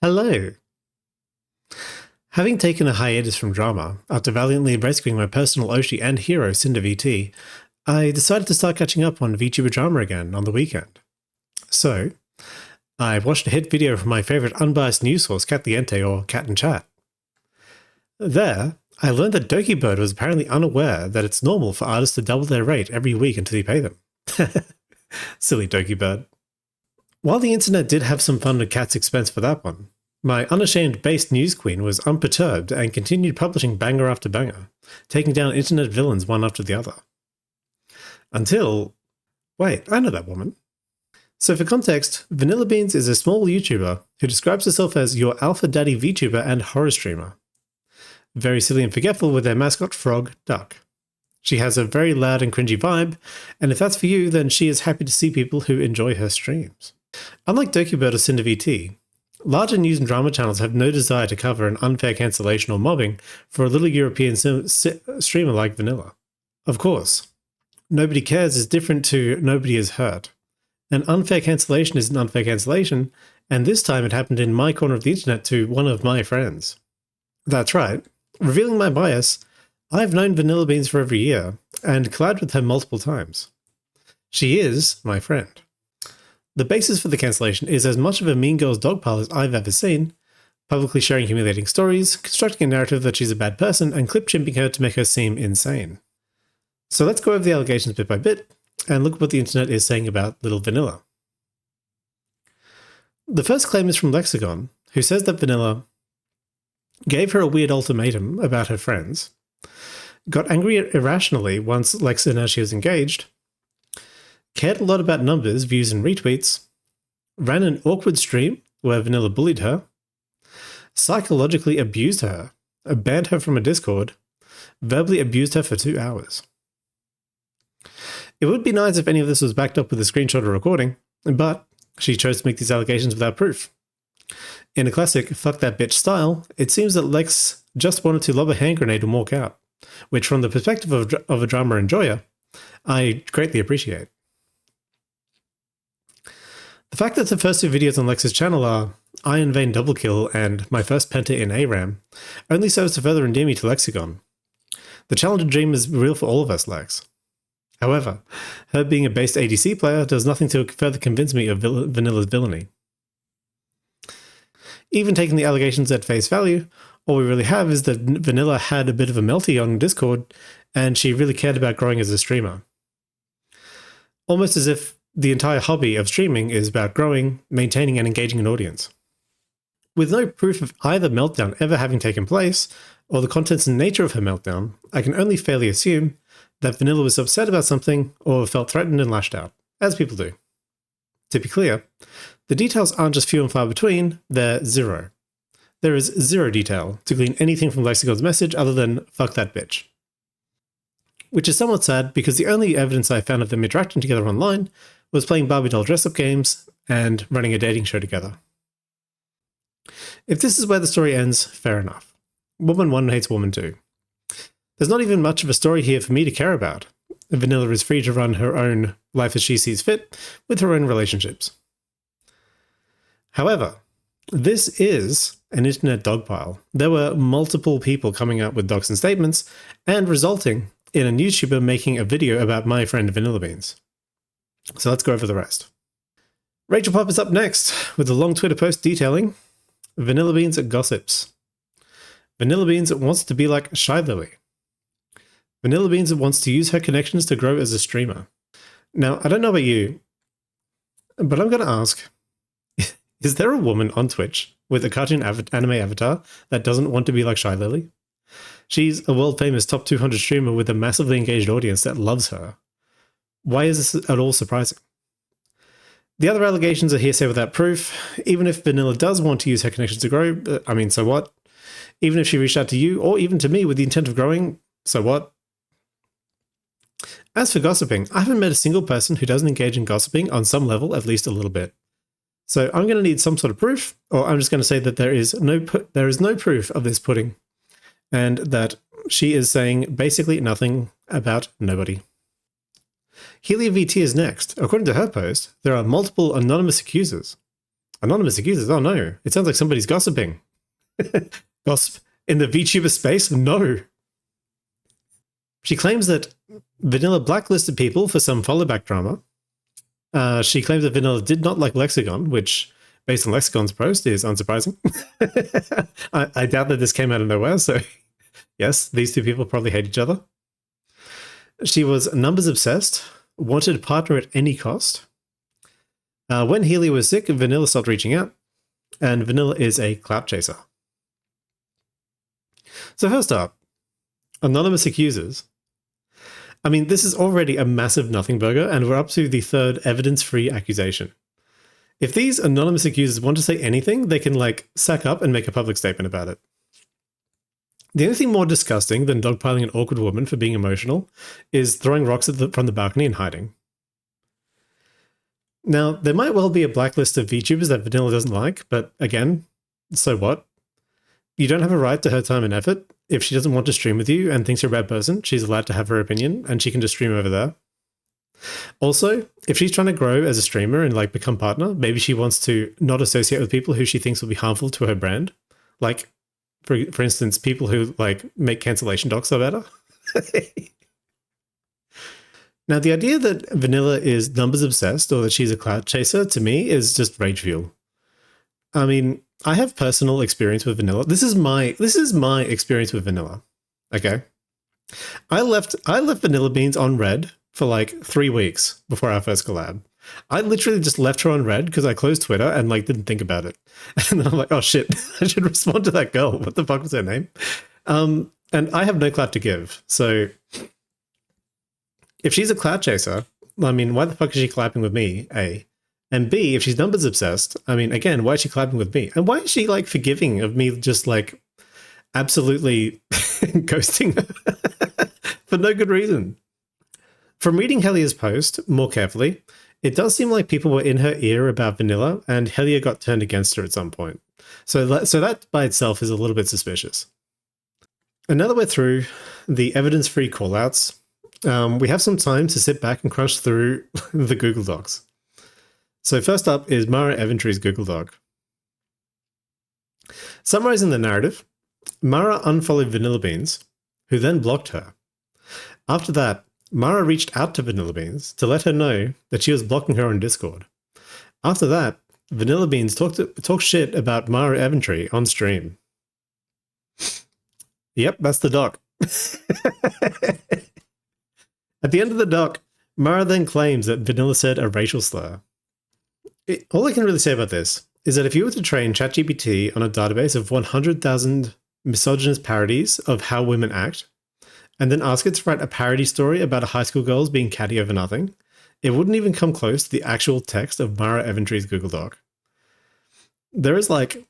Hello! Having taken a hiatus from drama, after valiantly rescuing my personal Oshi and hero Cinder VT, I decided to start catching up on VTuber drama again on the weekend. So, I watched a hit video from my favourite unbiased news source, Catliente or Cat and Chat. There, I learned that Dokibird was apparently unaware that it's normal for artists to double their rate every week until you pay them. Silly Dokibird. While the internet did have some fun at Cat's expense for that one, my unashamed based news queen was unperturbed and continued publishing banger after banger, taking down internet villains one after the other. Until... wait, I know that woman. So for context, Vanillabeanz is a small YouTuber who describes herself as your alpha daddy VTuber and horror streamer. Very silly and forgetful with their mascot frog, Duck. She has a very loud and cringy vibe, and if that's for you, then she is happy to see people who enjoy her streams. Unlike Dokibird or Cinder VT, larger news and drama channels have no desire to cover an unfair cancellation or mobbing for a little European streamer like Vanilla. Of course, nobody cares is different to nobody is hurt. An unfair cancellation is an unfair cancellation, and this time it happened in my corner of the internet to one of my friends. That's right. Revealing my bias, I've known Vanillabeanz for over a year, and collabed with her multiple times. She is my friend. The basis for the cancellation is as much of a mean girl's dogpile as I've ever seen, publicly sharing humiliating stories, constructing a narrative that she's a bad person, and clip-chimping her to make her seem insane. So let's go over the allegations bit by bit, and look at what the internet is saying about little Vanilla. The first claim is from Lexicon, who says that Vanilla gave her a weird ultimatum about her friends, got angry irrationally once Lex announced she was engaged, cared a lot about numbers, views, and retweets, ran an awkward stream where Vanilla bullied her, psychologically abused her, banned her from a Discord, verbally abused her for 2 hours. It would be nice if any of this was backed up with a screenshot or recording, but she chose to make these allegations without proof. In a classic fuck that bitch style, it seems that Lex just wanted to lob a hand grenade and walk out, which from the perspective of a drama enjoyer, I greatly appreciate. The fact that the first two videos on Lex's channel are Iron Vein Double Kill and My First Penta in ARAM only serves to further endear me to Lexicon. The Challenger dream is real for all of us, Lex. However, her being a based ADC player does nothing to further convince me of Vanilla's villainy. Even taking the allegations at face value, all we really have is that Vanilla had a bit of a melty on Discord, and she really cared about growing as a streamer. Almost as if the entire hobby of streaming is about growing, maintaining, and engaging an audience. With no proof of either meltdown ever having taken place, or the contents and nature of her meltdown, I can only fairly assume that Vanilla was upset about something or felt threatened and lashed out, as people do. To be clear, the details aren't just few and far between, they're zero. There is zero detail to glean anything from Lexicon's message other than fuck that bitch. Which is somewhat sad because the only evidence I found of them interacting together online was playing Barbie doll dress-up games and running a dating show together. If this is where the story ends, fair enough. Woman 1 hates woman 2. There's not even much of a story here for me to care about. Vanilla is free to run her own life as she sees fit, with her own relationships. However, this is an internet dogpile. There were multiple people coming out with docs and statements, and resulting in a YouTuber making a video about my friend Vanillabeanz. So let's go over the rest. Rachel Pop is up next, with a long Twitter post detailing Vanillabeanz gossips. Vanillabeanz wants to be like Shy Lily. Vanillabeanz wants to use her connections to grow as a streamer. Now, I don't know about you, but I'm going to ask, is there a woman on Twitch with a cartoon anime avatar that doesn't want to be like Shy Lily? She's a world-famous top 200 streamer with a massively engaged audience that loves her. Why is this at all surprising? The other allegations are hearsay without proof. Even if Vanilla does want to use her connections to grow, I mean, so what? Even if she reached out to you, or even to me with the intent of growing, so what? As for gossiping, I haven't met a single person who doesn't engage in gossiping on some level, at least a little bit. So I'm going to need some sort of proof, or I'm just going to say that there is no proof of this pudding, and that she is saying basically nothing about nobody. Helia VT is next. According to her post, there are multiple anonymous accusers. Anonymous accusers? Oh no, it sounds like somebody's gossiping. Gossip in the VTuber space? No. She claims that Vanilla blacklisted people for some followback drama. She claims that Vanilla did not like Lexicon, which, based on Lexicon's post, is unsurprising. I doubt that this came out of nowhere, so yes, these two people probably hate each other. She was numbers obsessed, wanted a partner at any cost. When Healy was sick, Vanilla stopped reaching out, and Vanilla is a clout chaser. So first up, anonymous accusers. I mean, this is already a massive nothing burger, and we're up to the third evidence-free accusation. If these anonymous accusers want to say anything, they can, like, sack up and make a public statement about it. The only thing more disgusting than dogpiling an awkward woman for being emotional is throwing rocks from the balcony and hiding. Now, there might well be a blacklist of VTubers that Vanilla doesn't like, but again, so what? You don't have a right to her time and effort. If she doesn't want to stream with you and thinks you're a bad person, she's allowed to have her opinion and she can just stream over there. Also, if she's trying to grow as a streamer and like become partner, maybe she wants to not associate with people who she thinks will be harmful to her brand. Like, for instance, people who like make cancellation docs are better. Now, the idea that Vanilla is numbers obsessed or that she's a clout chaser, to me, is just rage fuel. I mean, I have personal experience with Vanilla. This is my experience with Vanilla. Okay. I left Vanillabeanz on red for like 3 weeks before our first collab. I literally just left her on red because I closed Twitter and like didn't think about it. And then I'm like, oh shit, I should respond to that girl. What the fuck was her name? And I have no clout to give. So if she's a clout chaser, I mean, why the fuck is she collabing with me? A. And B, if she's numbers obsessed, I mean, again, why is she collabing with me? And why is she like forgiving of me just like absolutely ghosting her for no good reason? From reading Helia's post more carefully, it does seem like people were in her ear about Vanilla and Helia got turned against her at some point. So that by itself is a little bit suspicious. And now that we're through the evidence-free callouts, we have some time to sit back and crunch through the Google Docs. So first up is Mara Eventry's Google Doc. Summarizing the narrative, Mara unfollowed Vanillabeanz, who then blocked her. After that, Mara reached out to Vanillabeanz to let her know that she was blocking her on Discord. After that, Vanillabeanz talked shit about Mara Eventry on stream. Yep, that's the doc. At the end of the doc, Mara then claims that Vanilla said a racial slur. All I can really say about this is that if you were to train ChatGPT on a database of 100,000 misogynist parodies of how women act, and then ask it to write a parody story about a high school girls being catty over nothing, it wouldn't even come close to the actual text of Mara Eventry's Google Doc. There is like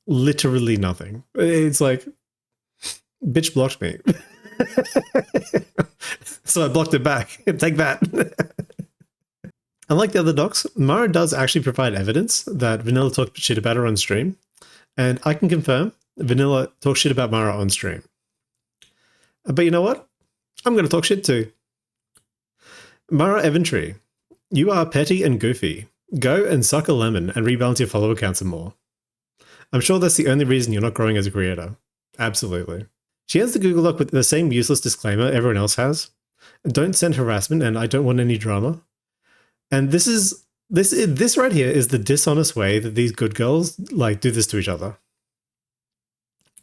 literally nothing. It's like, bitch blocked me. So I blocked it back. Take that. Unlike the other docs, Mara does actually provide evidence that Vanilla talked shit about her on stream, and I can confirm Vanilla talks shit about Mara on stream. But you know what? I'm going to talk shit too. Mara Eventry, you are petty and goofy. Go and suck a lemon and rebalance your follower count some more. I'm sure that's the only reason you're not growing as a creator. Absolutely. She ends the Google Doc with the same useless disclaimer everyone else has. Don't send harassment and I don't want any drama. And this right here is the dishonest way that these good girls like do this to each other.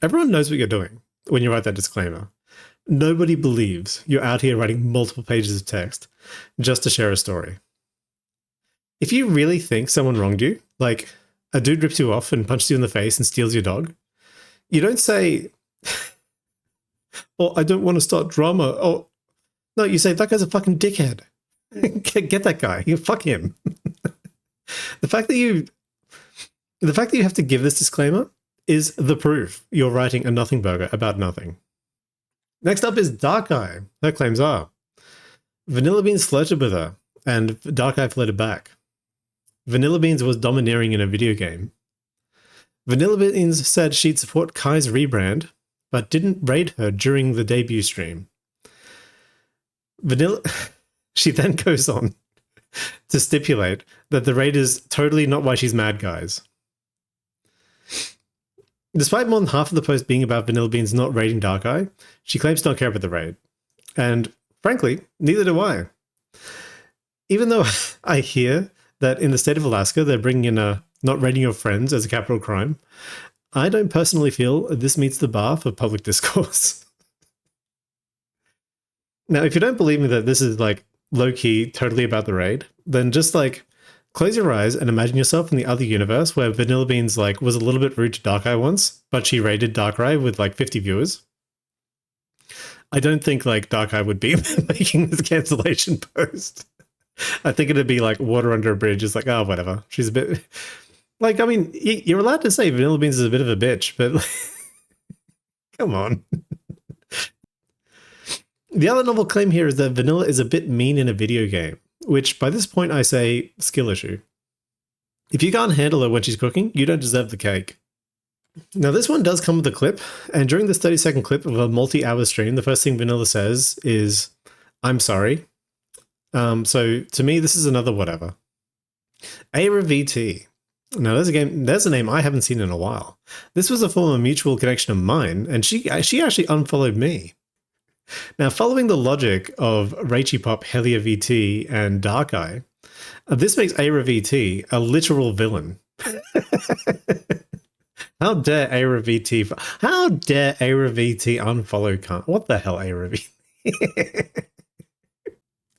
Everyone knows what you're doing when you write that disclaimer. Nobody believes you're out here writing multiple pages of text just to share a story. If you really think someone wronged you, like a dude rips you off and punches you in the face and steals your dog, you don't say, oh, I don't want to start drama. Oh, no, you say, that guy's a fucking dickhead. Get that guy. You fuck him. The fact that you have to give this disclaimer is the proof you're writing a nothing burger about nothing. Next up is Dark Eye. Her claims are Vanillabeanz flirted with her, and Dark Eye flirted back. Vanillabeanz was domineering in a video game. Vanillabeanz said she'd support Kai's rebrand, but didn't raid her during the debut stream. She then goes on to stipulate that the raid is totally not why she's mad, guys. Despite more than half of the post being about Vanillabeanz not raiding Darkeye, she claims to not care about the raid. And frankly, neither do I. Even though I hear that in the state of Alaska, they're bringing in a not raiding your friends as a capital crime, I don't personally feel this meets the bar for public discourse. Now, if you don't believe me that this is like low-key totally about the raid, then just like close your eyes and imagine yourself in the other universe where Vanillabeanz like was a little bit rude to Darkeye once, but she raided Darkrai with like 50 viewers. I don't think like Darkeye would be making this cancellation post. I think it'd be like water under a bridge. It's like, oh, whatever. She's a bit like, I mean, you're allowed to say Vanillabeanz is a bit of a bitch, but like, come on. The other novel claim here is that Vanilla is a bit mean in a video game, which by this point I say skill issue. If you can't handle her when she's cooking, you don't deserve the cake. Now this one does come with a clip, and during this 30-second clip of a multi-hour stream, the first thing Vanilla says is, "I'm sorry." So to me, this is another whatever. Aira VT. Now there's a name I haven't seen in a while. This was a former mutual connection of mine, and she actually unfollowed me. Now, following the logic of Raichi Pop, Helia VT, and Darkeye, this makes Aira VT a literal villain. How dare Aira VT? How dare Aira VT unfollow Kant? What the hell, Aira VT?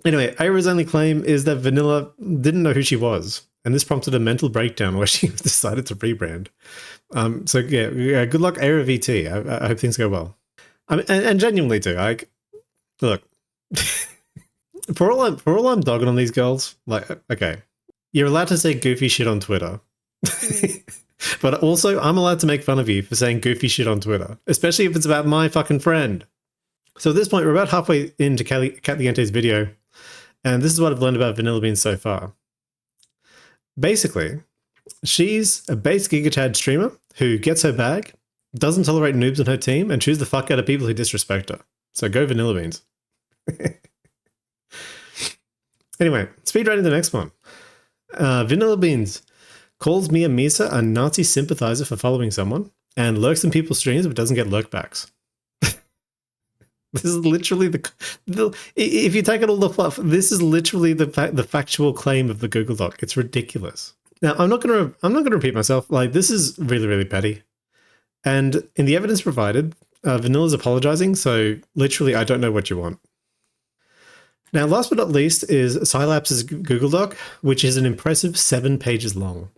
Anyway, Aira's only claim is that Vanilla didn't know who she was, and this prompted a mental breakdown where she decided to rebrand. So yeah, good luck, Aira VT. I hope things go well. I mean, and genuinely too. Like, look, for all I'm dogging on these girls, like, okay, you're allowed to say goofy shit on Twitter, but also I'm allowed to make fun of you for saying goofy shit on Twitter, especially if it's about my fucking friend. So at this point, we're about halfway into Catliente's video, and this is what I've learned about Vanillabeanz so far. Basically, she's a base Giga Chad streamer who gets her bag, doesn't tolerate noobs on her team, and chews the fuck out of people who disrespect her. So go Vanillabeanz. Anyway, speedrunning the next one. Vanillabeanz calls Mia Misa a Nazi sympathizer for following someone, and lurks in people's streams but doesn't get lurkbacks. This is literally the if you take it all the fluff, this is literally the factual claim of the Google Doc. It's ridiculous. Now, I'm not gonna repeat myself. Like, this is really, really petty. And in the evidence provided, Vanilla's apologizing, so literally, I don't know what you want. Now, last but not least is Scilaps's Google Doc, which is an impressive 7 pages long.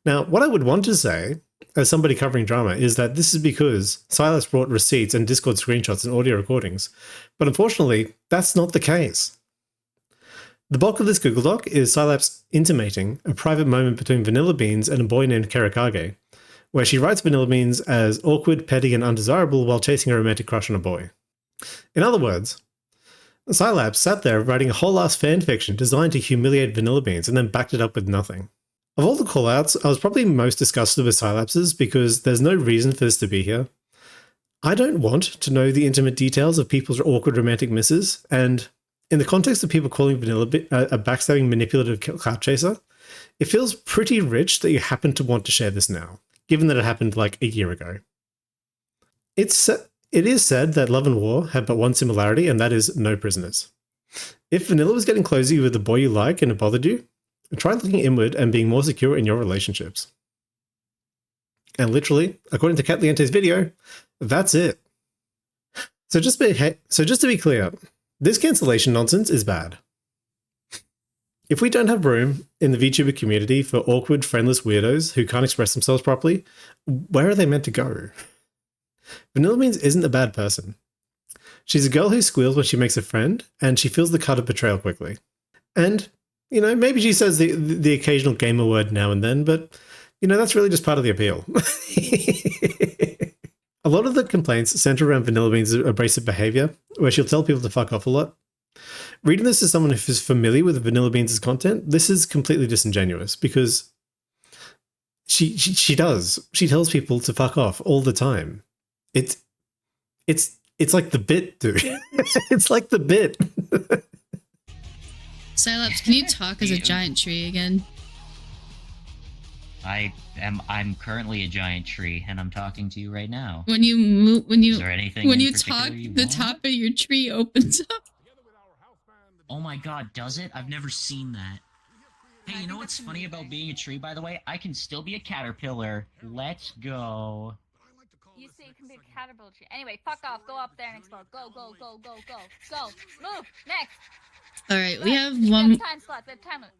Now, what I would want to say, as somebody covering drama, is that this is because Scilap's brought receipts and Discord screenshots and audio recordings, but unfortunately, that's not the case. The bulk of this Google Doc is Scilap's intimating a private moment between Vanillabeanz and a boy named Kerakage, where she writes Vanillabeanz as awkward, petty, and undesirable while chasing a romantic crush on a boy. In other words, Scilap sat there writing a whole-ass fanfiction designed to humiliate Vanillabeanz and then backed it up with nothing. Of all the callouts, I was probably most disgusted with Scilaps's because there's no reason for this to be here. I don't want to know the intimate details of people's awkward romantic misses, and in the context of people calling Vanilla a backstabbing, manipulative clout chaser, it feels pretty rich that you happen to want to share this now, given that it happened like a year ago. It is said that love and war have but one similarity, and that is no prisoners. If Vanilla was getting closey with the boy you like and it bothered you, try looking inward and being more secure in your relationships. And literally, according to Catliente's video, that's it. So just to be clear, this cancellation nonsense is bad. If we don't have room in the VTuber community for awkward, friendless weirdos who can't express themselves properly, where are they meant to go? Vanillabeanz isn't a bad person. She's a girl who squeals when she makes a friend, and she feels the cut of betrayal quickly. And, you know, maybe she says the occasional gamer word now and then, but, you know, that's really just part of the appeal. A lot of the complaints center around Vanillabeanz's abrasive behavior, where she'll tell people to fuck off a lot. Reading this as someone who is familiar with Vanillabeanz's content, this is completely disingenuous because she does. She tells people to fuck off all the time. It's like the bit, dude. It's like the bit. Cylops, can you talk as a giant tree again? I'm currently a giant tree, and I'm talking to you right now. When you move, Is there anything when in you particular talk, you the want? top of your tree opens up. Oh my god, does it? I've never seen that. Hey, you know what's funny about being a tree, by the way? I can still be a caterpillar. Let's go. You say you can be a caterpillar tree. Anyway, fuck off. Go up there and explore. Go, go, go, go, go. Go. Move. Next. All right, we have We one. have time slot. We have time limit.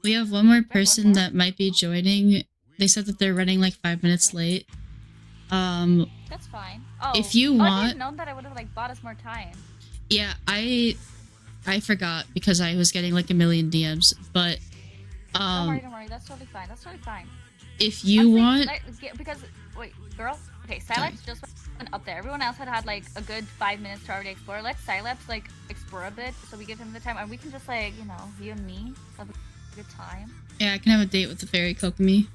We have one more person that might be joining. They said that they're running like 5 minutes late. That's fine. Oh, if you I want, didn't know that I would have like bought us more time. Yeah, I forgot because I was getting like a million DMs, but Don't worry. That's totally fine. That's totally fine. If you want, because wait, girls. Okay, Cylops just went up there. Everyone else had like a good 5 minutes to already explore. Let Cylops like explore a bit, so we give him the time, and we can just like you and me have a good time. Yeah, I can have a date with the fairy Kokomi.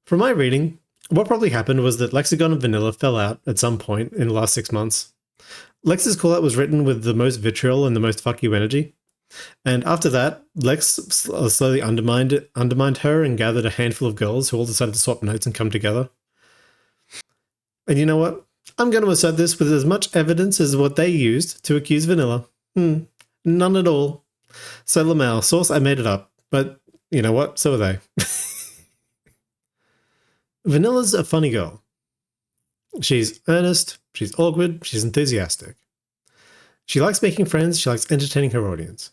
From my reading, what probably happened was that Lexagon and Vanilla fell out at some point in the last 6 months. Lex's callout was written with the most vitriol and the most fuck you energy. And after that, Lex slowly undermined her and gathered a handful of girls who all decided to swap notes and come together. And you know what? I'm going to assert this with as much evidence as what they used to accuse Vanilla. None at all. So Lamau, source, I made it up. But you know what? So are they. Vanilla's a funny girl. She's earnest, she's awkward, she's enthusiastic. She likes making friends, she likes entertaining her audience.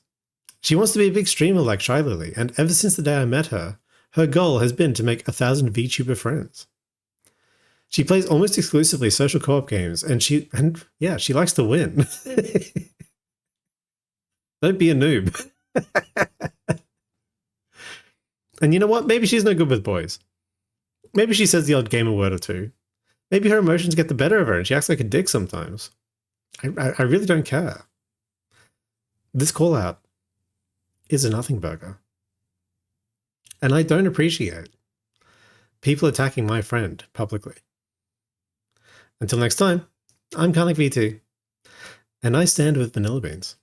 She wants to be a big streamer like Shy Lily, and ever since the day I met her, her goal has been to make 1,000 VTuber friends. She plays almost exclusively social co-op games, and she likes to win. Don't be a noob. And you know what? Maybe she's no good with boys. Maybe she says the odd gamer word or two. Maybe her emotions get the better of her and she acts like a dick sometimes. I really don't care. This call out is a nothing burger. And I don't appreciate people attacking my friend publicly. Until next time, I'm Karnik VT, and I stand with Vanillabeanz.